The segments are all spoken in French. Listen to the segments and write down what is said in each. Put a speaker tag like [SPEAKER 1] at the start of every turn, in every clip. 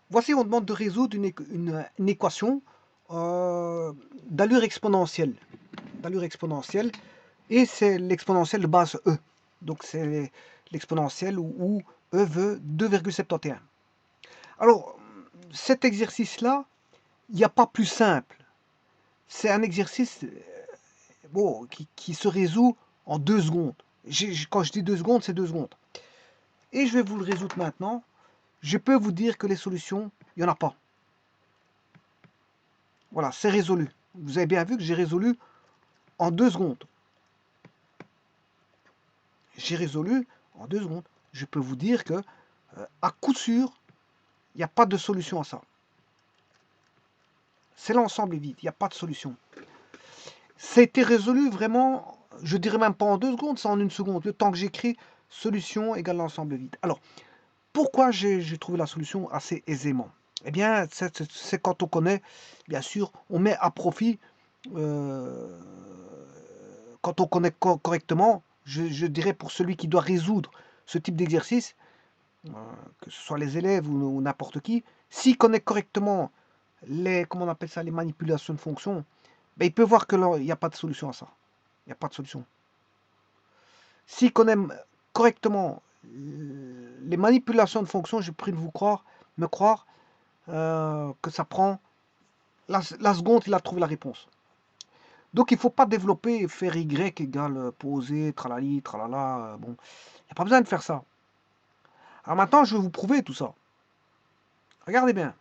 [SPEAKER 1] Voici, on demande de résoudre une équation d'allure exponentielle. Et c'est l'exponentielle de base E. Donc c'est l'exponentielle où E veut 2,71. Alors, cet exercice-là, il n'y a pas plus simple. C'est un exercice bon, qui se résout en 2 secondes. Quand je dis 2 secondes, c'est 2 secondes. Et je vais vous le résoudre maintenant. Je peux vous dire que les solutions, il n'y en a pas. Voilà, c'est résolu. Vous avez bien vu que j'ai résolu en 2 secondes. J'ai résolu en 2 secondes. Je peux vous dire que, à coup sûr, il n'y a pas de solution à ça. C'est l'ensemble est vide, il n'y a pas de solution. Ça a été résolu vraiment, je dirais même pas en 2 secondes, c'est en 1 seconde. Le temps que j'écris solution égale l'ensemble vide. Alors, pourquoi j'ai trouvé la solution assez aisément? Eh bien, c'est quand on connaît, bien sûr, on met à profit, euh, quand on connaît correctement, je dirais pour celui qui doit résoudre ce type d'exercice, euh, que ce soit les élèves ou n'importe qui, s'il connaît correctement comment on appelle ça, les manipulations de fonctions, ben, il peut voir qu'il n'y a pas de solution à ça. Il n'y a pas de solution. S'il connaît correctement les manipulations de fonctions, j'ai pris de me croire que ça prend la seconde, il a trouvé la réponse. Donc il ne faut pas développer et faire y égale poser, tralali, tralala. Bon, il n'y a pas besoin de faire ça. Alors maintenant, je vais vous prouver tout ça. Regardez bien.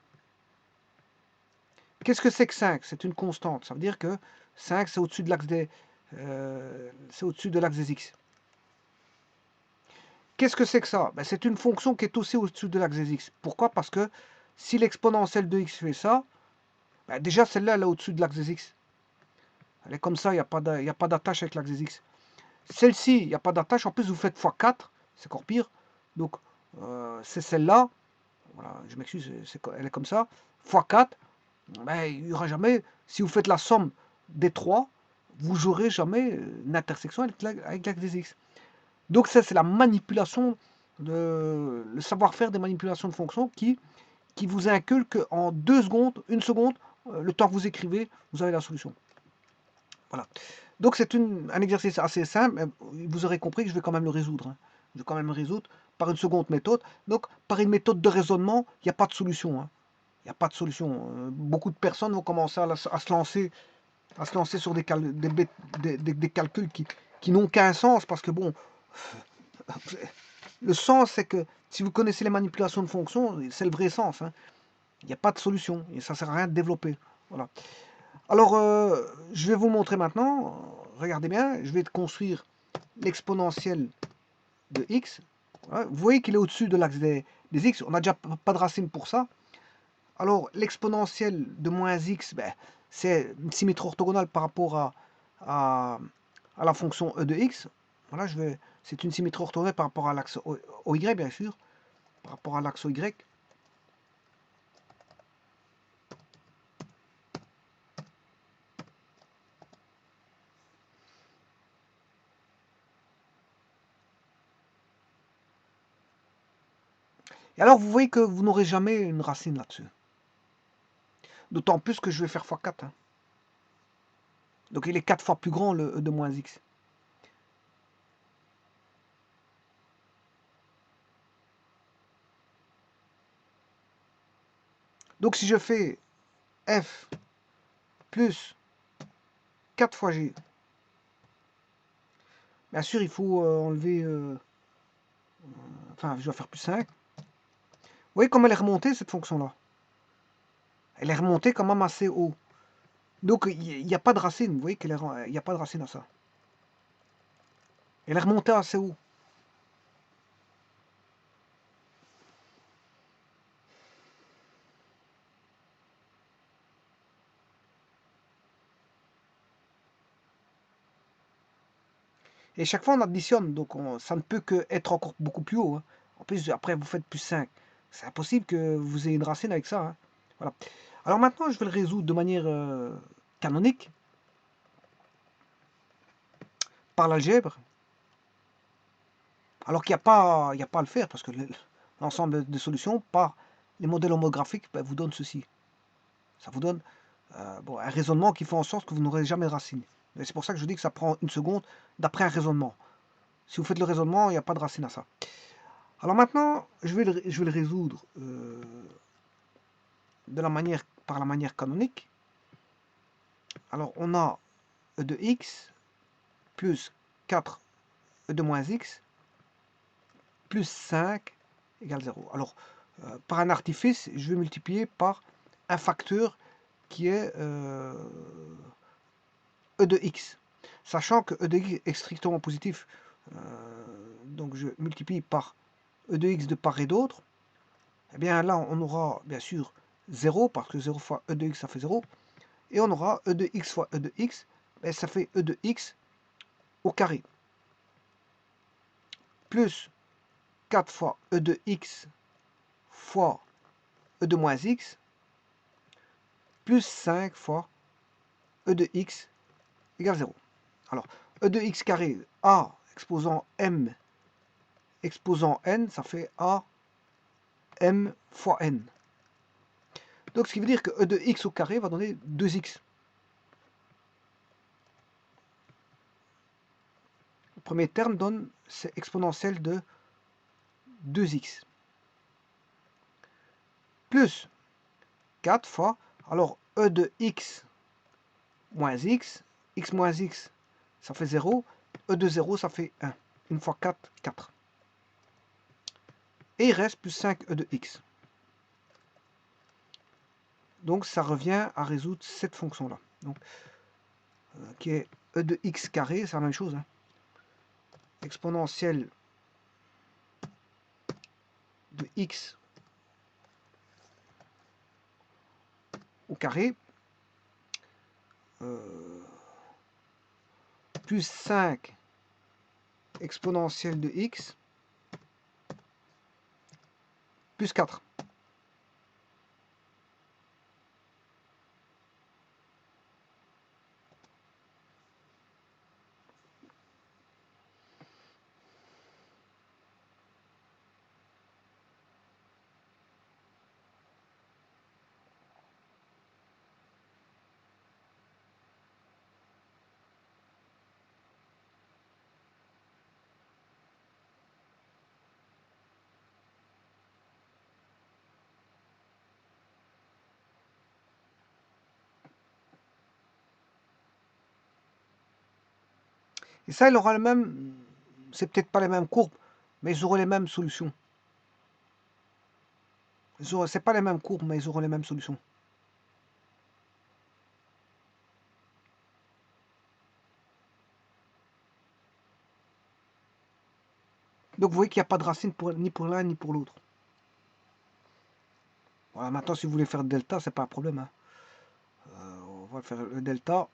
[SPEAKER 1] Qu'est-ce que c'est que 5? C'est une constante. Ça veut dire que 5, c'est au-dessus de l'axe des x. Qu'est-ce que c'est que ça? Ben, c'est une fonction qui est aussi au-dessus de l'axe des x. Pourquoi? Parce que si l'exponentielle de x fait ça, ben déjà celle-là, elle est au-dessus de l'axe des x. Elle est comme ça, il n'y a pas d'attache avec l'axe des x. Celle-ci, il n'y a pas d'attache. En plus, vous faites x4, c'est encore pire. Donc, c'est celle-là. Voilà, je m'excuse, elle est comme ça. x4, ben, il n'y aura jamais, si vous faites la somme des trois, vous n'aurez jamais une intersection avec l'axe des x. Donc ça, c'est la manipulation, le savoir-faire des manipulations de fonctions qui vous inculque en 2 secondes, 1 seconde, le temps que vous écrivez, vous avez la solution. Voilà. Donc c'est un exercice assez simple, mais vous aurez compris que je vais quand même le résoudre. Hein. Je vais quand même le résoudre par une seconde méthode. Donc par une méthode de raisonnement, il n'y a pas de solution. Hein. Il n'y a pas de solution. Beaucoup de personnes vont commencer à se lancer sur des calculs qui n'ont qu'un sens, parce que bon, le sens, c'est que si vous connaissez les manipulations de fonctions, c'est le vrai sens. Hein. Il n'y a pas de solution, et ça ne sert à rien de développer. Voilà. Alors, je vais vous montrer maintenant, regardez bien, je vais construire l'exponentielle de x. Voilà. Vous voyez qu'il est au-dessus de l'axe des x, on n'a déjà pas de racine pour ça. Alors, l'exponentielle de moins x, ben, c'est une symétrie orthogonale par rapport à, à la fonction e de x. Voilà, c'est une symétrie orthogonale par rapport à l'axe OY, bien sûr, par rapport à l'axe OY. Et alors, vous voyez que vous n'aurez jamais une racine là-dessus. D'autant plus que je vais faire x4. Hein. Donc, il est 4 fois plus grand, le e de moins x. Donc, si je fais f plus 4 fois g, bien sûr, il faut enlever... enfin, je dois faire plus 5. Vous voyez comme elle est remontée, cette fonction-là. Elle est remontée quand même assez haut. Donc, il n'y a pas de racine. Vous voyez qu'il n'y a pas de racine à ça. Elle est remontée assez haut. Et chaque fois, on additionne. Donc, ça ne peut qu'être encore beaucoup plus haut. Hein. En plus, après, vous faites plus 5. C'est impossible que vous ayez une racine avec ça. Hein. Voilà. Alors maintenant, je vais le résoudre de manière canonique, par l'algèbre. Alors qu'il n'y a pas à le faire, parce que l'ensemble des solutions part les modèles homographiques ben, vous donnent ceci. Ça vous donne bon, un raisonnement qui fait en sorte que vous n'aurez jamais de racine. C'est pour ça que je dis que ça prend une seconde d'après un raisonnement. Si vous faites le raisonnement, il n'y a pas de racine à ça. Alors maintenant, je vais le résoudre par la manière canonique. Alors on a e de x plus 4 e de moins x plus 5 égale 0. Alors, par un artifice, je vais multiplier par un facteur qui est e de x. Sachant que e de x est strictement positif, donc je multiplie par e de x de part et d'autre, eh bien là on aura bien sûr 0, parce que 0 fois e de x ça fait 0, et on aura e de x fois e de x, ben, ça fait e de x au carré, plus 4 fois e de x fois e de moins x, plus 5 fois e de x égale 0. Alors, e de x carré, a exposant m exposant n, ça fait a m fois n. Donc, ce qui veut dire que e de x au carré va donner 2x. Le premier terme donne, c'est exponentielle de 2x. Plus 4 fois, alors e de x moins x moins x, ça fait 0, e de 0, ça fait 1. 1 fois 4, 4. Et il reste plus 5 e de x. Donc ça revient à résoudre cette fonction-là. Donc, qui est e de x carré, c'est la même chose. Hein. Exponentielle de x au carré plus 5 exponentielle de x plus 4. Et ça, il aura le même, c'est peut-être pas les mêmes courbes, mais ils auront les mêmes solutions. C'est pas les mêmes courbes, mais ils auront les mêmes solutions. Donc vous voyez qu'il n'y a pas de racine ni pour l'un ni pour l'autre. Voilà, maintenant si vous voulez faire delta, c'est pas un problème. Hein. On va faire le delta.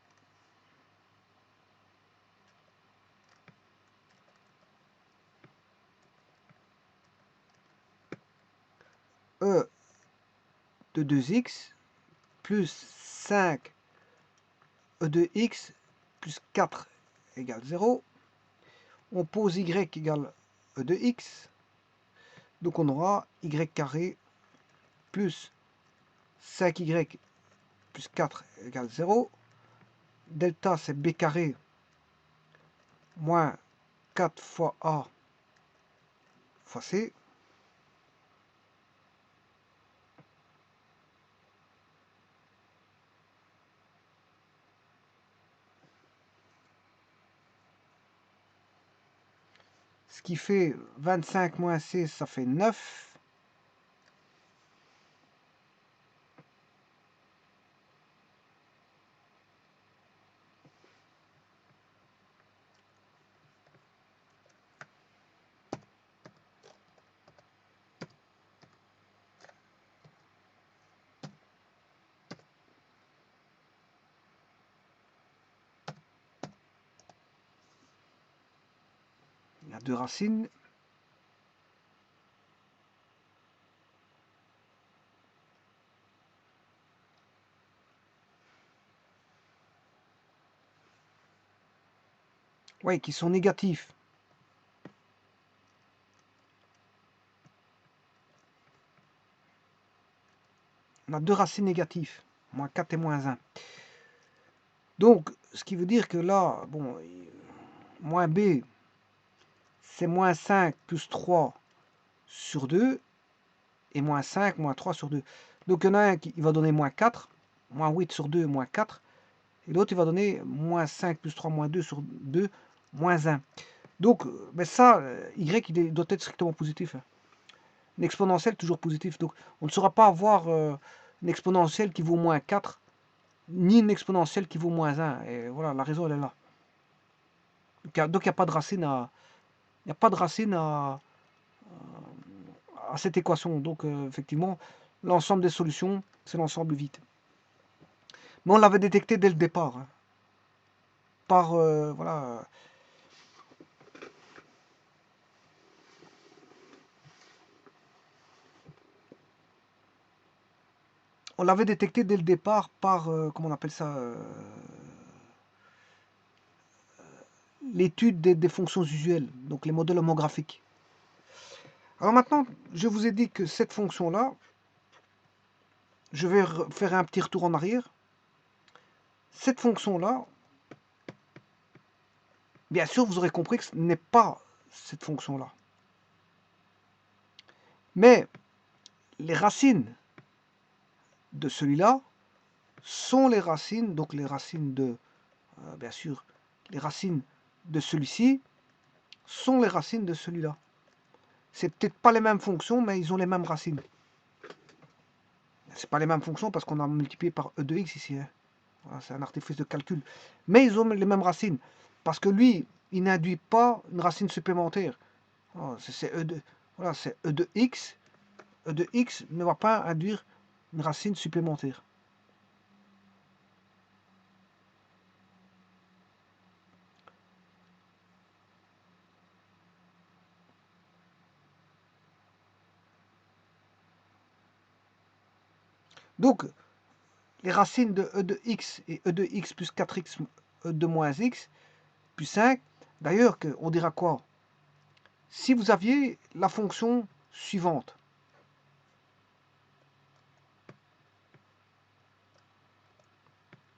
[SPEAKER 1] E de 2x plus 5 e de x plus 4 égale 0. On pose y égale e de x. Donc on aura y carré plus 5y plus 4 égale 0. Delta c'est b carré moins 4 fois a fois c. Ce qui fait 25 moins c, ça fait 9. Il y a deux racines. Oui, qui sont négatifs. On a deux racines négatives, moins 4 et moins 1. Donc, ce qui veut dire que là, bon, moins b, c'est moins 5 plus 3 sur 2, et moins 5, moins 3 sur 2. Donc, il y en a un qui va donner moins 4, moins 8 sur 2, moins 4, et l'autre, il va donner moins 5 plus 3, moins 2 sur 2, moins 1. Donc, mais ça, y, il doit être strictement positif. Une exponentielle, toujours positif. Donc, on ne saura pas avoir une exponentielle qui vaut moins 4, ni une exponentielle qui vaut moins 1. Et voilà, la raison, elle est là. Donc, il n'y a pas de racine à... Il n'y a pas de racine à cette équation. Donc, effectivement, l'ensemble des solutions, c'est l'ensemble vide. Mais on l'avait détecté dès le départ. Hein, par, voilà... On l'avait détecté dès le départ par, comment on appelle ça, l'étude des fonctions usuelles, donc les modèles homographiques. Alors maintenant, je vous ai dit que cette fonction-là, je vais faire un petit retour en arrière. Cette fonction-là, bien sûr, vous aurez compris que ce n'est pas cette fonction-là. Mais les racines de celui-là sont les racines, donc les racines de, bien sûr, les racines de celui-ci sont les racines de celui-là. C'est peut-être pas les mêmes fonctions, mais ils ont les mêmes racines. C'est pas les mêmes fonctions parce qu'on a multiplié par e de x ici. Hein. Voilà, c'est un artifice de calcul. Mais ils ont les mêmes racines. Parce que lui, il n'induit pas une racine supplémentaire. C'est e de, voilà, c'est e de x. E de x ne va pas induire une racine supplémentaire. Donc, les racines de e de x et e de x plus 4x e de moins x plus 5, d'ailleurs, on dira quoi? Si vous aviez la fonction suivante,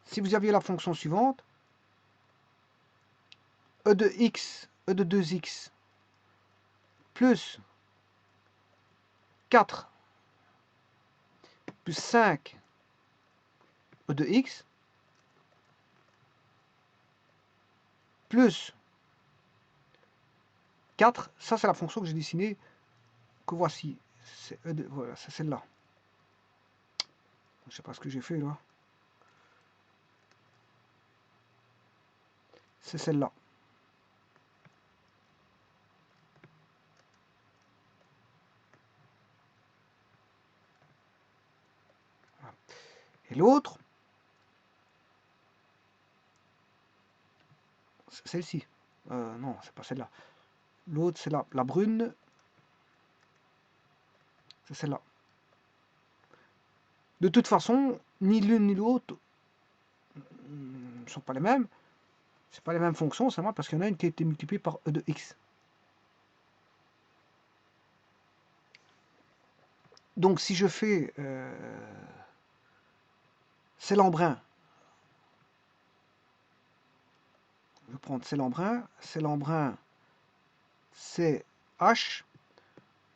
[SPEAKER 1] si vous aviez la fonction suivante, e de x, e de 2x, plus 4, plus 5, e de x, plus 4, ça c'est la fonction que j'ai dessinée, que voici. C'est e de, voilà, c'est celle-là. Je ne sais pas ce que j'ai fait là. C'est celle-là. Et l'autre, c'est celle-ci. Non, c'est pas celle-là. L'autre, c'est la brune. C'est celle-là. De toute façon, ni l'une ni l'autre ne sont pas les mêmes. C'est pas les mêmes fonctions, c'est moi parce qu'il y en a une qui a été multipliée par e de x. Donc si je fais Célembrin, je vais prendre Célembrin, Célembrin c'est h,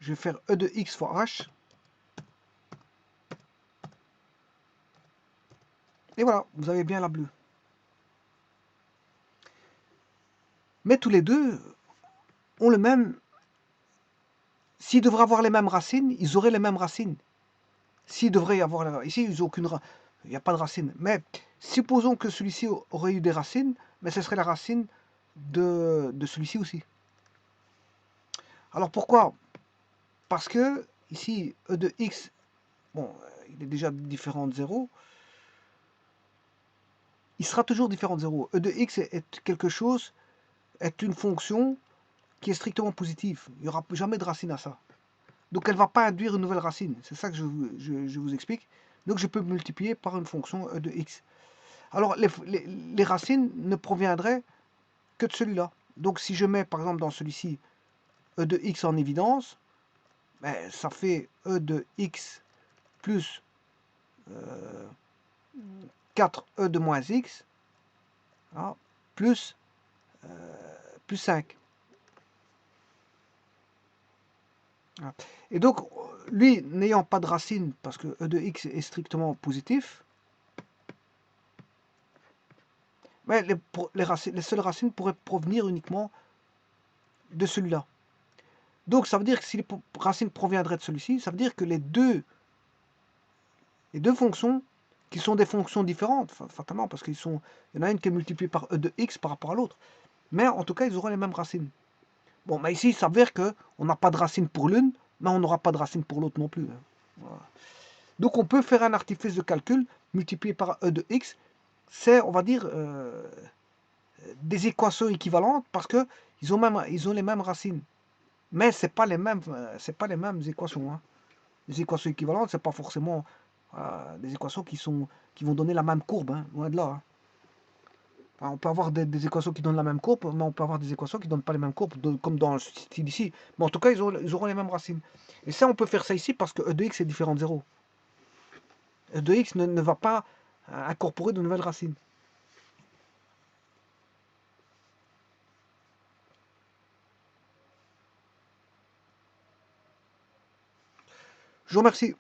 [SPEAKER 1] je vais faire e de x fois h, et voilà, vous avez bien la bleue. Mais tous les deux ont le même, s'ils devraient avoir les mêmes racines, ils auraient les mêmes racines. S'il devrait y avoir, ici ils n'ont aucune, il n'y a pas de racine, mais supposons que celui-ci aurait eu des racines, mais ce serait la racine de celui-ci aussi. Alors pourquoi? Parce que ici, e de x, bon, il est déjà différent de 0, il sera toujours différent de 0. E de x est quelque chose, est une fonction qui est strictement positive. Il n'y aura jamais de racine à ça. Donc elle ne va pas induire une nouvelle racine. C'est ça que je vous explique. Donc je peux multiplier par une fonction e de x. Alors les racines ne proviendraient que de celui-là. Donc si je mets par exemple dans celui-ci e de x en évidence, ben, ça fait e de x plus 4e de moins x, hein, plus 5. Et donc, lui, n'ayant pas de racine, parce que e de x est strictement positif, mais les seules racines pourraient provenir uniquement de celui-là. Donc, ça veut dire que si les racines proviendraient de celui-ci, ça veut dire que les deux fonctions, qui sont des fonctions différentes, fatalement, parce qu'il y en a une qui est multipliée par e de x par rapport à l'autre, mais en tout cas, ils auront les mêmes racines. Bon, mais ici, il s'avère qu'on n'a pas de racine pour l'une, mais on n'aura pas de racine pour l'autre non plus. Voilà. Donc on peut faire un artifice de calcul multiplié par e de x. C'est, on va dire, des équations équivalentes parce que ils ont les mêmes racines. Mais c'est pas les mêmes, pas les mêmes équations. Hein. Les équations équivalentes, c'est pas forcément des équations qui vont donner la même courbe, hein, loin de là. Hein. Enfin, on peut avoir des équations qui donnent la même courbe, mais on peut avoir des équations qui ne donnent pas les mêmes courbes, comme dans le style ici. Mais en tout cas, ils auront les mêmes racines. Et ça, on peut faire ça ici parce que e de x est différent de 0. E de x ne va pas incorporer de nouvelles racines. Je vous remercie.